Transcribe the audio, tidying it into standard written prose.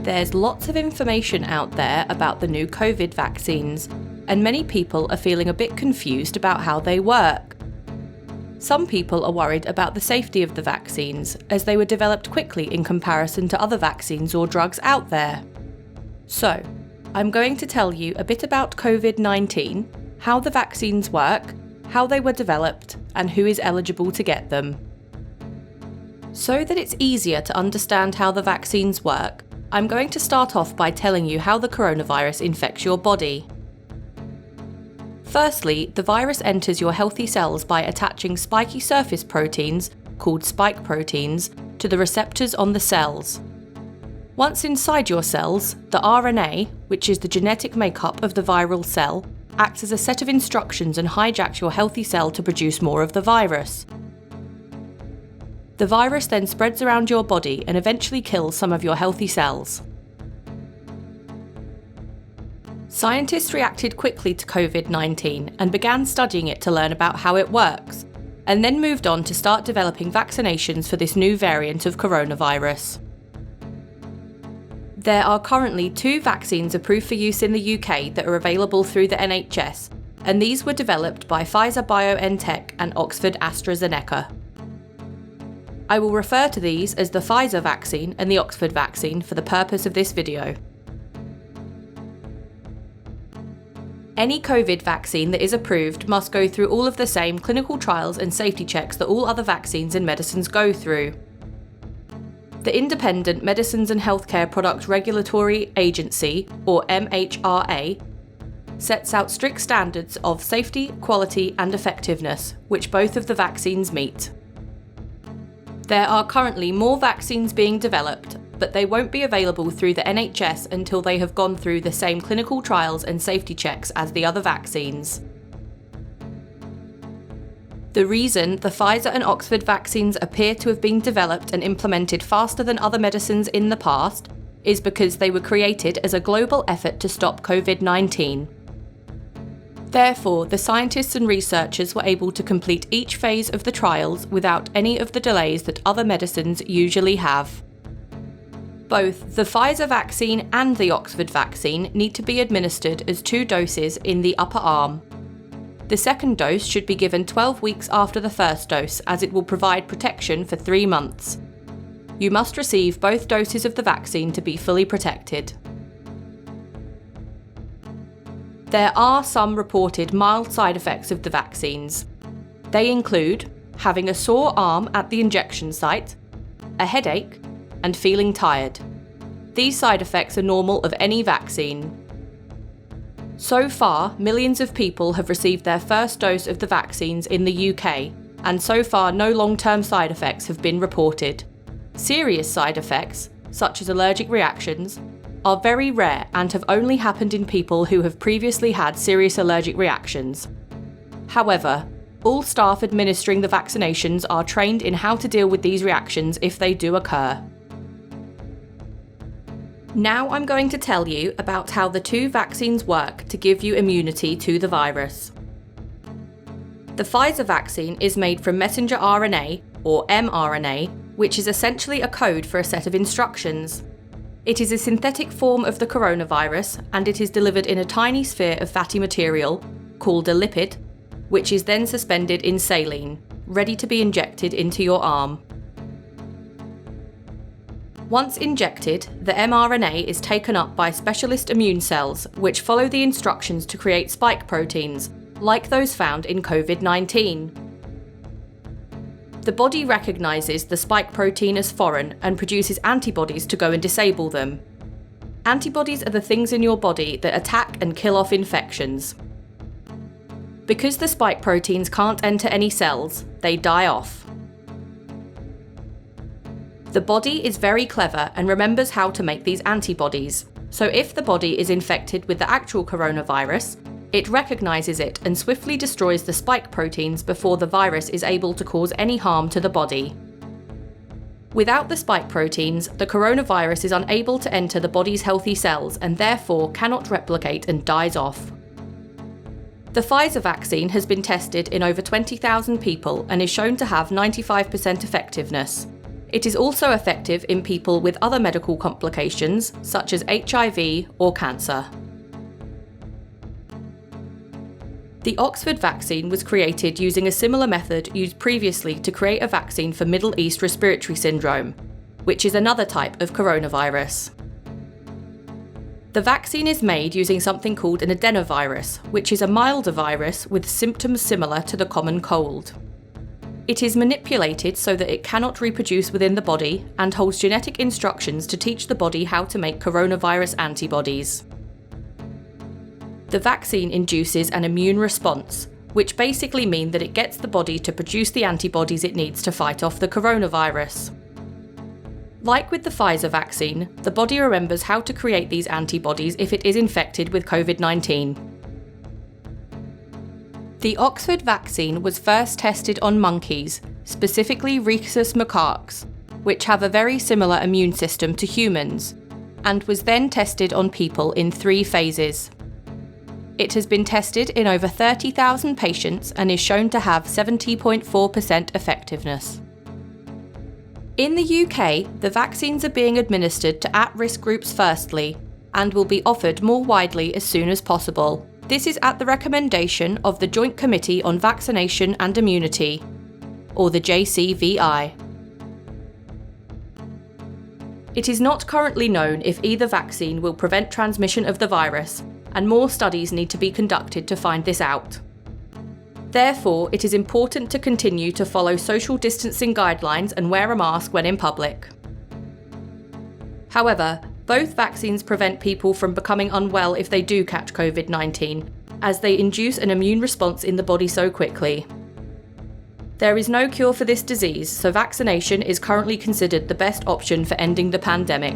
There's lots of information out there about the new COVID vaccines, and many people are feeling a bit confused about how they work. Some people are worried about the safety of the vaccines, as they were developed quickly in comparison to other vaccines or drugs out there. So, I'm going to tell you a bit about COVID-19, how the vaccines work, how they were developed, and who is eligible to get them. So that it's easier to understand how the vaccines work, I'm going to start off by telling you how the coronavirus infects your body. Firstly, the virus enters your healthy cells by attaching spiky surface proteins, called spike proteins, to the receptors on the cells. Once inside your cells, the RNA, which is the genetic makeup of the viral cell, acts as a set of instructions and hijacks your healthy cell to produce more of the virus. The virus then spreads around your body and eventually kills some of your healthy cells. Scientists reacted quickly to COVID-19 and began studying it to learn about how it works, and then moved on to start developing vaccinations for this new variant of coronavirus. There are currently 2 vaccines approved for use in the UK that are available through the NHS, and these were developed by Pfizer-BioNTech and Oxford AstraZeneca. I will refer to these as the Pfizer vaccine and the Oxford vaccine for the purpose of this video. Any COVID vaccine that is approved must go through all of the same clinical trials and safety checks that all other vaccines and medicines go through. The Independent Medicines and Healthcare Product Regulatory Agency, or MHRA, sets out strict standards of safety, quality and effectiveness, which both of the vaccines meet. There are currently more vaccines being developed, but they won't be available through the NHS until they have gone through the same clinical trials and safety checks as the other vaccines. The reason the Pfizer and Oxford vaccines appear to have been developed and implemented faster than other medicines in the past is because they were created as a global effort to stop COVID-19. Therefore, the scientists and researchers were able to complete each phase of the trials without any of the delays that other medicines usually have. Both the Pfizer vaccine and the Oxford vaccine need to be administered as 2 doses in the upper arm. The second dose should be given 12 weeks after the first dose, as it will provide protection for 3 months. You must receive both doses of the vaccine to be fully protected. There are some reported mild side effects of the vaccines. They include having a sore arm at the injection site, a headache, and feeling tired. These side effects are normal of any vaccine. So far, millions of people have received their first dose of the vaccines in the UK, and so far no long-term side effects have been reported. Serious side effects, such as allergic reactions, are very rare and have only happened in people who have previously had serious allergic reactions. However, all staff administering the vaccinations are trained in how to deal with these reactions if they do occur. Now I'm going to tell you about how the 2 vaccines work to give you immunity to the virus. The Pfizer vaccine is made from messenger RNA, or mRNA, which is essentially a code for a set of instructions. It is a synthetic form of the coronavirus, and it is delivered in a tiny sphere of fatty material, called a lipid, which is then suspended in saline, ready to be injected into your arm. Once injected, the mRNA is taken up by specialist immune cells, which follow the instructions to create spike proteins, like those found in COVID-19. The body recognises the spike protein as foreign and produces antibodies to go and disable them. Antibodies are the things in your body that attack and kill off infections. Because the spike proteins can't enter any cells, they die off. The body is very clever and remembers how to make these antibodies, so if the body is infected with the actual coronavirus, it recognises it and swiftly destroys the spike proteins before the virus is able to cause any harm to the body. Without the spike proteins, the coronavirus is unable to enter the body's healthy cells and therefore cannot replicate and dies off. The Pfizer vaccine has been tested in over 20,000 people and is shown to have 95% effectiveness. It is also effective in people with other medical complications, such as HIV or cancer. The Oxford vaccine was created using a similar method used previously to create a vaccine for Middle East respiratory syndrome, which is another type of coronavirus. The vaccine is made using something called an adenovirus, which is a milder virus with symptoms similar to the common cold. It is manipulated so that it cannot reproduce within the body and holds genetic instructions to teach the body how to make coronavirus antibodies. The vaccine induces an immune response, which basically means that it gets the body to produce the antibodies it needs to fight off the coronavirus. Like with the Pfizer vaccine, the body remembers how to create these antibodies if it is infected with COVID-19. The Oxford vaccine was first tested on monkeys, specifically rhesus macaques, which have a very similar immune system to humans, and was then tested on people in 3 phases. It has been tested in over 30,000 patients and is shown to have 70.4% effectiveness. In the UK, the vaccines are being administered to at-risk groups firstly, and will be offered more widely as soon as possible. This is at the recommendation of the Joint Committee on Vaccination and Immunity, or the JCVI. It is not currently known if either vaccine will prevent transmission of the virus, and more studies need to be conducted to find this out. Therefore, it is important to continue to follow social distancing guidelines and wear a mask when in public. However, both vaccines prevent people from becoming unwell if they do catch COVID-19, as they induce an immune response in the body so quickly. There is no cure for this disease, so vaccination is currently considered the best option for ending the pandemic.